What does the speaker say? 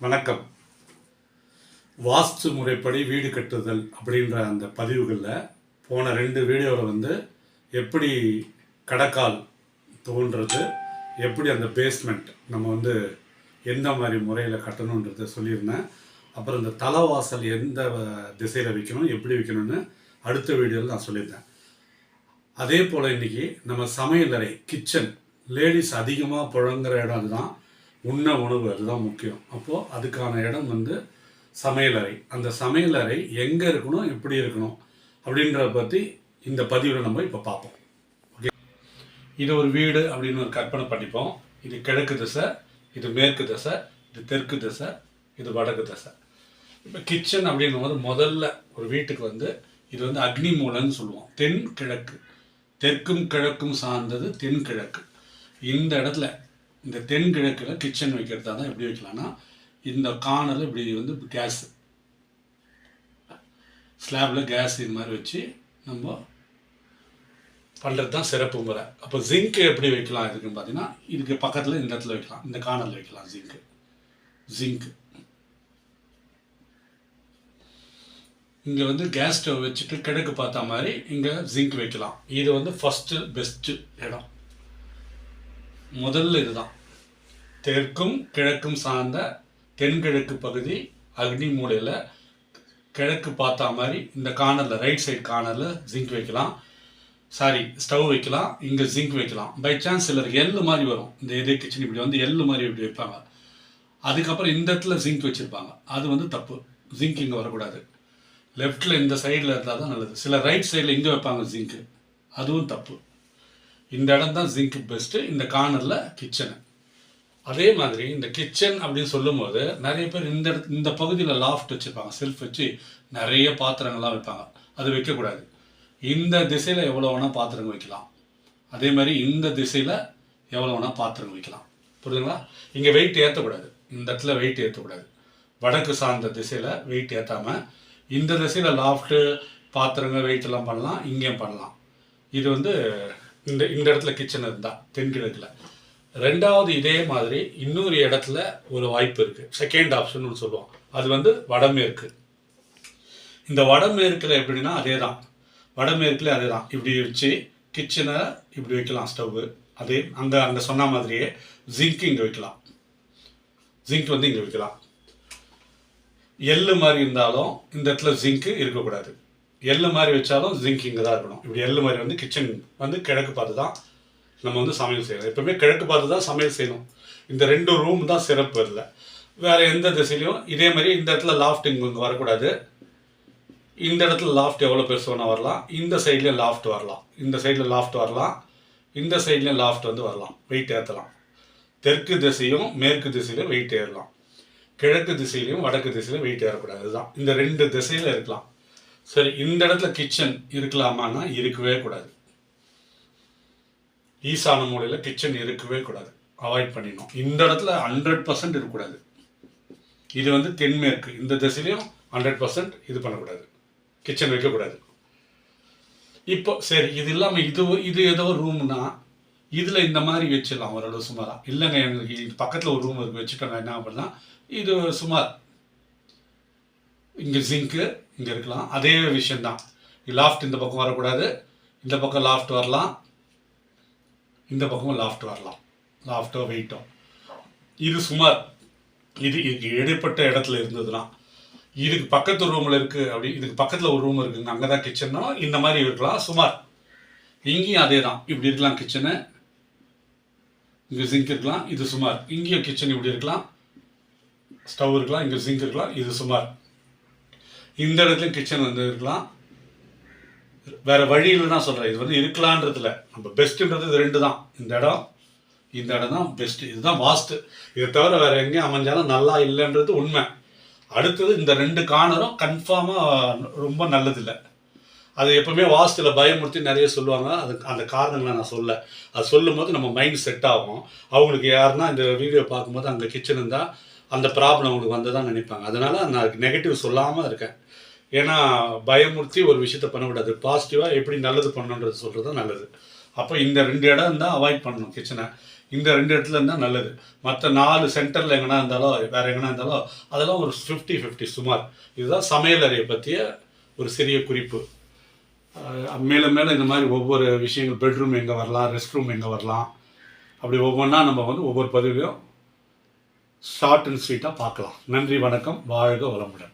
வணக்கம். வாஸ்து முறைப்படி வீடு கட்டுதல் அப்படின்ற அந்த பதிவுகளில் போன 2 வீடியோவில் எப்படி கடக்கால் தோன்றது, எப்படி அந்த பேஸ்மெண்ட் நம்ம எந்த மாதிரி முறையில் கட்டணுன்றதை சொல்லியிருந்தேன். அப்புறம் இந்த தலைவாசல் எந்த திசையில் வைக்கணும், எப்படி வைக்கணும்னு அடுத்த வீடியோவில் நான் சொல்லியிருந்தேன். அதே போல் இன்றைக்கி நம்ம சமையலறை கிச்சன் லேடிஸ் அதிகமாக புழங்குற இடம் அதுதான். உணவு அதுதான் முக்கியம். அப்போது அதுக்கான இடம் சமையலறை. அந்த சமையலறை எங்கே இருக்கணும், எப்படி இருக்கணும் அப்படின்றத பற்றி இந்த பதிவில் நம்ம இப்போ பார்ப்போம். ஓகே, இது ஒரு வீடு அப்படின்னு ஒரு கற்பனை பண்ணிப்போம். இது கிழக்கு திசை, இது மேற்கு திசை, இது தெற்கு திசை, இது வடக்கு திசை. இப்போ கிச்சன் அப்படின்னும்போது முதல்ல ஒரு வீட்டுக்கு இது அக்னி மூலைன்னு சொல்லுவோம். தென் கிழக்கு, தெற்கும் கிழக்கும் சார்ந்தது தென்கிழக்கு. இந்த இடத்துல இந்த தென்கிழக்கில் கிச்சன் வைக்கிறதா தான் எப்படி வைக்கலாம்னா, இந்த கார்னரில் இப்படி கேஸ் ஸ்லாபில் கேஸ் இது மாதிரி வச்சு நம்ம பண்ணுறது தான் சிறப்பு முறை. அப்போ ஜிங்க்கு எப்படி வைக்கலாம் இதுக்குன்னு பார்த்தீங்கன்னா, இதுக்கு பக்கத்தில் இந்த இடத்துல வைக்கலாம், இந்த கார்னரில் வைக்கலாம். ஜிங்க்கு இங்கே கேஸ் ஸ்டவ் வச்சுட்டு கிழக்கு பார்த்தா மாதிரி இங்கே ஜிங்க் வைக்கலாம். இது ஃபஸ்ட்டு பெஸ்ட்டு இடம். முதல்ல இதுதான் தெற்கும் கிழக்கும் சார்ந்த தென்கிழக்கு பகுதி அக்னி மூலையில் கிழக்கு பார்த்தா மாதிரி இந்த கார்னரில் ரைட் சைடு கார்னரில் ஜிங்க் வைக்கலாம். ஸ்டவ் வைக்கலாம். இங்கே ஜிங்க் வைக்கலாம். பை சான்ஸ் சிலருக்கு எள்ளு மாதிரி வரும். இந்த இதே கிச்சன் இப்படி எள்ளு மாதிரி இப்படி வைப்பாங்க. அதுக்கப்புறம் இந்த இடத்துல ஜிங்க் வச்சுருப்பாங்க. அது தப்பு. ஜிங்க் இங்கே வரக்கூடாது. லெஃப்டில் இந்த சைடில் இருந்தால் தான் நல்லது. சில ரைட் சைடில் இங்கே வைப்பாங்க ஜிங்க்கு, அதுவும் தப்பு. இந்த இடம் தான் ஜிங்க்கு பெஸ்ட்டு. இந்த கார்னரில் கிச்சனு. அதே மாதிரி இந்த கிச்சன் அப்படின்னு சொல்லும்போது நிறைய பேர் இந்த பகுதியில் லாஃப்ட் வச்சுருப்பாங்க. செல்ஃப் வச்சு நிறைய பாத்திரங்கள்லாம் வைப்பாங்க. அது வைக்கக்கூடாது. இந்த திசையில் எவ்வளோ வேணால் பாத்திரங்கள் வைக்கலாம். அதே மாதிரி இந்த திசையில் எவ்வளோ வேணால் பாத்திரங்கள் வைக்கலாம். புரியுதுங்களா? இங்கே வெயிட் ஏற்றக்கூடாது. இந்த இடத்துல வெயிட் ஏற்றக்கூடாது. வடக்கு சார்ந்த திசையில் வெயிட் ஏற்றாமல் இந்த திசையில் லாஃப்ட்டு பாத்திரங்கள் வெயிட்டெல்லாம் பண்ணலாம். இங்கேயும் பண்ணலாம். இது இந்த இடத்துல கிச்சன் இருந்தால் தென்கிழக்கில். ரெண்டாவது இதே மாதிரி இன்னொரு இடத்துல ஒரு வாய்ப்பு இருக்குது. செகண்ட் ஆப்ஷன் சொல்லுவோம். அது வடமேற்கு. இந்த வடமேற்கில் எப்படின்னா அதே தான். வடமேற்கில் அதே தான். இப்படி வச்சு கிச்சனை இப்படி வைக்கலாம். ஸ்டவ்வு அதே அங்கே சொன்ன மாதிரியே ஜிங்க் இங்கே வைக்கலாம். ஜிங்க் இங்கே வைக்கலாம். எள்ளு மாதிரி இருந்தாலும் இந்த இடத்துல ஜிங்க்கு இருக்கக்கூடாது. எள்ளு மாதிரி வச்சாலும் ஜிங்க் இங்கே தான் இருக்கணும். இப்படி எள்ளு மாதிரி கிச்சன் கிழக்கு பார்த்து தான் நம்ம சமையல் செய்யணும். எப்பவுமே கிழக்கு பார்த்து தான் சமையல் செய்யணும். இந்த 2 ரூம் தான் சிறப்பு. இல்லை வேறு எந்த திசையிலையும் இதே மாதிரி இந்த இடத்துல லாஃப்ட் இங்கே வரக்கூடாது. இந்த இடத்துல லாஃப்ட் எவ்வளோ பெருசு வேணால் வரலாம். இந்த சைட்லேயும் லாஃப்ட் வரலாம். இந்த சைடில் லாஃப்ட் வரலாம். இந்த சைட்லேயும் லாஃப்ட் வரலாம். வெயிட் ஏற்றலாம். தெற்கு திசையும் மேற்கு திசையிலையும் வெயிட் ஏறலாம். கிழக்கு திசையிலையும் வடக்கு திசையிலையும் வெயிட் ஏறக்கூடாது. அதுதான் இந்த 2 திசையில் இருக்கலாம். சரி, இந்த இடத்துல கிச்சன் இருக்கலாமான்னா இருக்கவே கூடாது. ஈசான மூலையில் கிச்சன் இருக்கவே கூடாது. அவாய்ட் பண்ணிடணும். இந்த இடத்துல 100% இருக்கக்கூடாது. இது தென்மேற்கு. இந்த திசையிலையும் 100% இது பண்ணக்கூடாது. கிச்சன் வைக்கக்கூடாது. இப்போ சரி, இது இல்லாமல் இது ஏதோ ரூம்னா இதில் இந்த மாதிரி வச்சிடலாம் ஓரளவு சுமாராக. இல்லைங்க எங்களுக்கு இது பக்கத்தில் ஒரு ரூம் இருக்குது வச்சுட்டோங்க, என்ன பண்ணலாம், இது சுமார் இங்கே ஜிங்க்கு இங்கே இருக்கலாம். அதே விஷயந்தான். லாஃப்ட் இந்த பக்கம் வரக்கூடாது. இந்த பக்கம் லாஃப்ட் வரலாம். இந்த பக்கமும் லாஃப்ட் வரலாம். லாஃப்ட்டோ வெயிட்டோ இது சுமார் இது இடைப்பட்ட இடத்துல இருந்ததுன்னா, இதுக்கு பக்கத்து ரூமில் இருக்குது அப்படி இதுக்கு பக்கத்தில் ஒரு ரூம் இருக்குங்க, அங்கே தான் கிச்சனோ இந்த மாதிரி இருக்கலாம் சுமார். இங்கேயும் அதே தான். இப்படி இருக்கலாம் கிச்சனு. இங்கே ஜிங்க் இருக்கலாம். இது சுமார். இங்கேயும் கிச்சன் இப்படி இருக்கலாம். ஸ்டவ் இருக்கலாம். இங்கே ஜிங்க் இருக்கலாம். இது சுமார். இந்த இடத்துலையும் கிச்சன் இருக்கலாம். வேறு வழியில் தான் சொல்கிறேன். இது இருக்கலான்றதுல நம்ம பெஸ்ட்டுன்றது இது 2 தான். இந்த இடம் தான் பெஸ்ட்டு. இதுதான் வாஸ்து. இதை தவிர வேறு எங்கேயும் அமைஞ்சாலும் நல்லா இல்லைன்றது உண்மை. அடுத்தது இந்த 2 கார்னரும் கன்ஃபார்மாக ரொம்ப நல்லதில்லை. அது எப்போவுமே வாஸ்துவில் பயமுறுத்தி நிறைய சொல்லுவாங்க. அந்த காரணங்களை நான் அது சொல்லும் போது நம்ம மைண்ட் செட் ஆகும். அவங்களுக்கு யாருன்னா இந்த வீடியோ பார்க்கும்போது அங்கே கிச்சன் இருந்தால் அந்த ப்ராப்ளம் அவங்களுக்கு வந்ததான் நினைப்பாங்க. அதனால் நான் நெகட்டிவ் சொல்லாமல் இருக்கேன். ஏன்னா பயமுறுத்தி ஒரு விஷயத்த பண்ணக்கூடாது. பாசிட்டிவாக எப்படி நல்லது பண்ணணுன்றது சொல்கிறது தான் நல்லது. அப்போ இந்த 2 இடம் தான் அவாய்ட் பண்ணணும் கிச்சனை. இந்த 2 இடத்துல இருந்தால் நல்லது. மற்ற 4 சென்டரில் எங்கன்னா இருந்தாலோ வேறு எங்கன்னா இருந்தாலோ அதெல்லாம் ஒரு 50-50 சுமார். இதுதான் சமையல் அறையை பற்றிய ஒரு சிறிய குறிப்பு. மேலும் மேலும் இந்த மாதிரி ஒவ்வொரு விஷயங்கள், பெட்ரூம் எங்கே வரலாம், ரெஸ்ட் ரூம் எங்கே வரலாம், அப்படி ஒவ்வொன்றா நம்ம வந்து ஒவ்வொரு பதிவையும் ஷார்ட் அண்ட் ஸ்வீட்டாக பார்க்கலாம். நன்றி, வணக்கம், வாழ்க வளமுடன்.